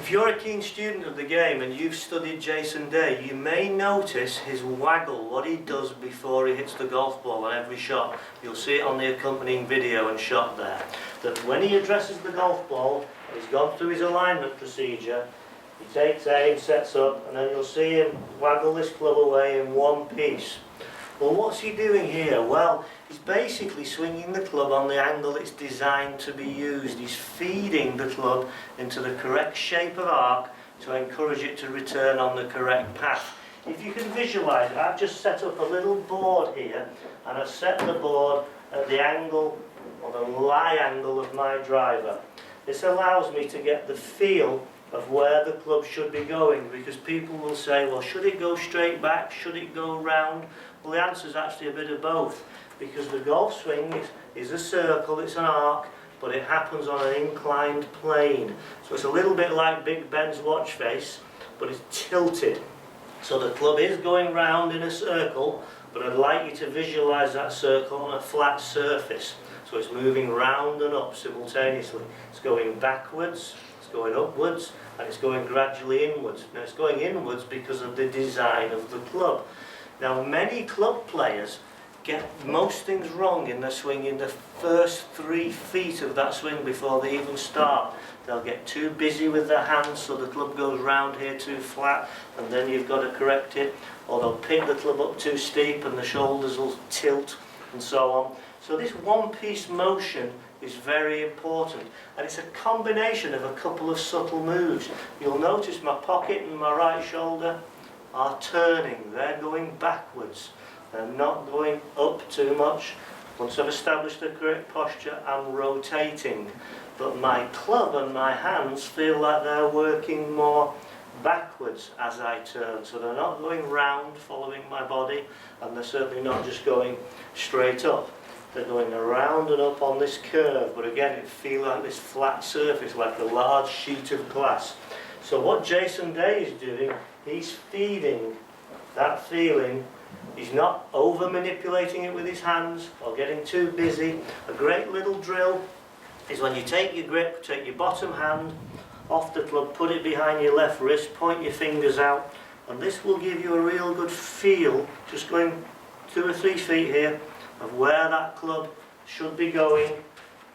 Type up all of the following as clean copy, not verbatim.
If you're a keen student of the game and you've studied Jason Day, you may notice his waggle, what he does before he hits the golf ball on every shot. You'll see it on the accompanying video and shot there. That when he addresses the golf ball, he's gone through his alignment procedure, he takes aim, sets up, and then you'll see him waggle this club away in one piece. Well, what's he doing here? Well, he's basically swinging the club on the angle it's designed to be used. He's feeding the club into the correct shape of arc to encourage it to return on the correct path. If you can visualise it, I've just set up a little board here, and I've set the board at the angle, or the lie angle of my driver. This allows me to get the feel of where the club should be going, because people will say, well, should it go straight back, should it go round? Well, the answer is actually a bit of both, because the golf swing is a circle, it's an arc, but it happens on an inclined plane. So it's a little bit like Big Ben's watch face, but it's tilted. So the club is going round in a circle, but I'd like you to visualise that circle on a flat surface. So it's moving round and up simultaneously. It's going backwards, it's going upwards, and it's going gradually inwards. Now it's going inwards because of the design of the club. Now many club players get most things wrong in their swing in the first 3 feet of that swing before they even start. They'll get too busy with their hands, so the club goes round here too flat, and then you've got to correct it. Or they'll pick the club up too steep and the shoulders will tilt and so on. So this one-piece motion is very important, and it's a combination of a couple of subtle moves. You'll notice my pocket and my right shoulder are turning, they're going backwards, they're not going up too much. Once I've established the correct posture, I'm rotating, but my club and my hands feel like they're working more backwards as I turn, so they're not going round following my body, and they're certainly not just going straight up. They're going around and up on this curve, but again it feels like this flat surface, like a large sheet of glass. So what Jason Day is doing, he's feeding that feeling. He's not over manipulating it with his hands or getting too busy. A great little drill is when you take your grip, take your bottom hand off the club, put it behind your left wrist, point your fingers out, and this will give you a real good feel, just going 2 or 3 feet here, of where that club should be going.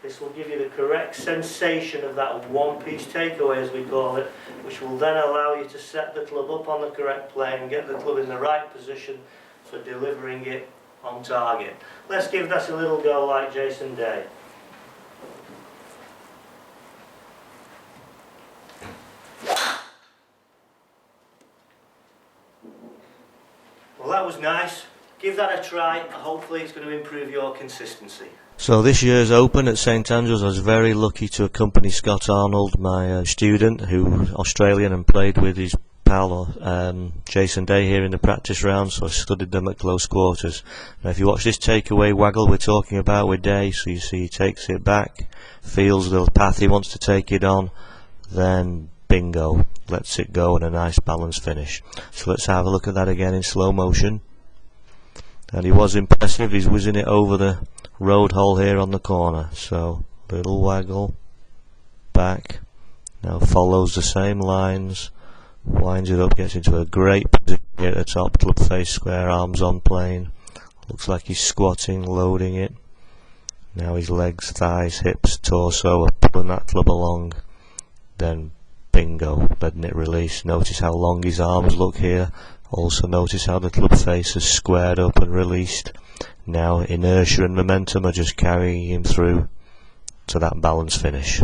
This will give you the correct sensation of that one-piece takeaway, as we call it, which will then allow you to set the club up on the correct plane, get the club in the right position for delivering it on target. Let's give that a little go like Jason Day. Well, that was nice. Give that a try, and hopefully it's going to improve your consistency. So this year's Open at St Andrews, I was very lucky to accompany Scott Arnold, my student, who was Australian and played with his pal Jason Day here in the practice round, so I studied them at close quarters. Now if you watch this takeaway waggle we're talking about with Day, so you see he takes it back, feels the path he wants to take it on, then bingo, lets it go and a nice balanced finish. So let's have a look at that again in slow motion. And he was impressive, he's whizzing it over the road hole here on the corner. So, little waggle, back, now follows the same lines, winds it up, gets into a great position here at the top, club face square, arms on plane. Looks like he's squatting, loading it. Now his legs, thighs, hips, torso are pulling that club along. Then bingo, letting it release. Notice how long his arms look here. Also notice how the club face is squared up and released. Now inertia and momentum are just carrying him through to that balanced finish.